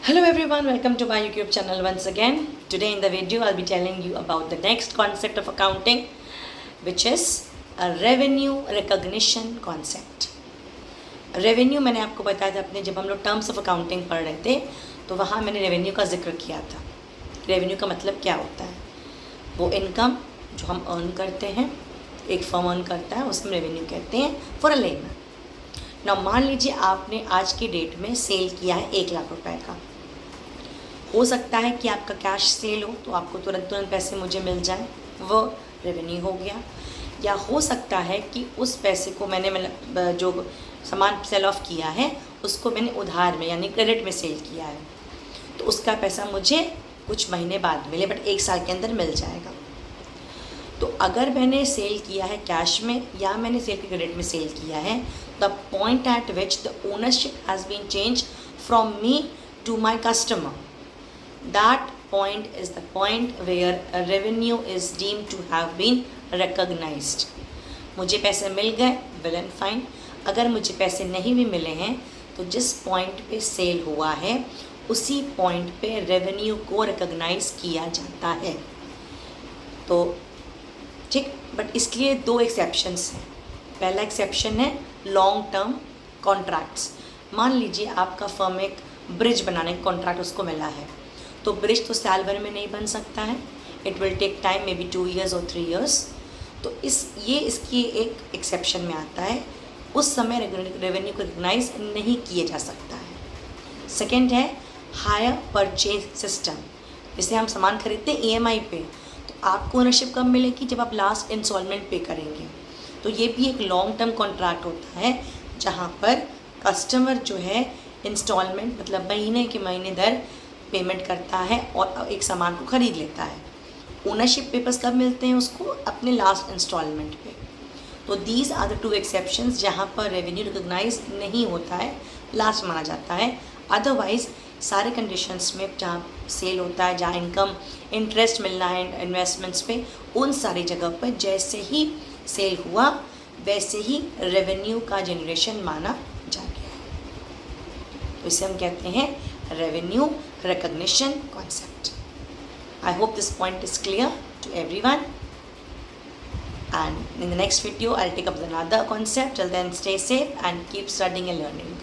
Hello everyone, welcome to my YouTube channel once again. Today in the video I'll be telling you about the next concept of accounting, which is a revenue recognition concept. Revenue मैंने आपको बताया था अपने जब हम लोग terms of accounting पढ़ रहे थे तो वहाँ मैंने रेवेन्यू का जिक्र किया था. रेवेन्यू का मतलब क्या होता है? वो इनकम जो हम अर्न करते हैं, एक फर्म अर्न करता है, उसमें रेवेन्यू कहते हैं फॉर अ लेमन. ना मान लीजिए आपने आज की डेट में सेल किया है 1,00,000 रुपए का. हो सकता है कि आपका कैश सेल हो तो आपको तुरंत पैसे मुझे मिल जाए, वो रेवेन्यू हो गया. या हो सकता है कि उस पैसे को मैंने जो सामान सेल ऑफ किया है उसको मैंने उधार में यानी क्रेडिट में सेल किया है, तो उसका पैसा मुझे कुछ महीने बाद मिले, बट 1 साल के अंदर मिल जाएगा. तो अगर मैंने सेल किया है कैश में या मैंने सेल के क्रेडिट में सेल किया है, the point at which the ownership has been change from me to my customer, that point is the point where a revenue is deemed to have been recognized. मुझे पैसे मिल गए, well and fine. अगर मुझे पैसे नहीं भी मिले हैं तो जिस पॉइंट पे सेल हुआ है उसी पॉइंट पे रेवेन्यू को रिकॉग्नाइज किया जाता है. तो ठीक, बट इसके लिए 2 एक्सेप्शंस हैं. पहला एक्सेप्शन है लॉन्ग टर्म कॉन्ट्रैक्ट्स. मान लीजिए आपका फर्म एक ब्रिज बनाने का कॉन्ट्रैक्ट उसको मिला है, तो ब्रिज तो साल भर में नहीं बन सकता है. It will take time, maybe 2 years और 3 years. तो इसकी एक एक्सेप्शन में आता है. उस समय रेवेन्यू को रिकग्नाइज नहीं किया जा सकता है. सेकेंड है हायर परचेज सिस्टम. जैसे हम सामान खरीदते हैं EMI पे, तो आपको ओनरशिप कब मिलेगी? जब आप लास्ट इंस्टॉलमेंट पे करेंगे. तो ये भी एक लॉन्ग टर्म कॉन्ट्रैक्ट होता है जहाँ पर कस्टमर जो है इंस्टॉलमेंट मतलब महीने के महीने दर पेमेंट करता है और एक सामान को ख़रीद लेता है. ओनरशिप पेपर्स कब मिलते हैं उसको? अपने लास्ट इंस्टॉलमेंट पे. तो दीज आर द 2 एक्सेप्शंस जहाँ पर रेवेन्यू रिकॉग्नाइज नहीं होता है, लास्ट माना जाता है. अदरवाइज़ सारे कंडीशंस में जहाँ सेल होता है, जहाँ इनकम इंटरेस्ट मिलना है इन्वेस्टमेंट्स पे, उन सारी जगह पर जैसे ही सेल हुआ वैसे ही रेवेन्यू का जनरेशन माना जा गया है. तो इसे हम कहते हैं revenue recognition concept. I hope this point is clear to everyone, and in the next video I'll take up another concept. Till then, stay safe and keep studying and learning.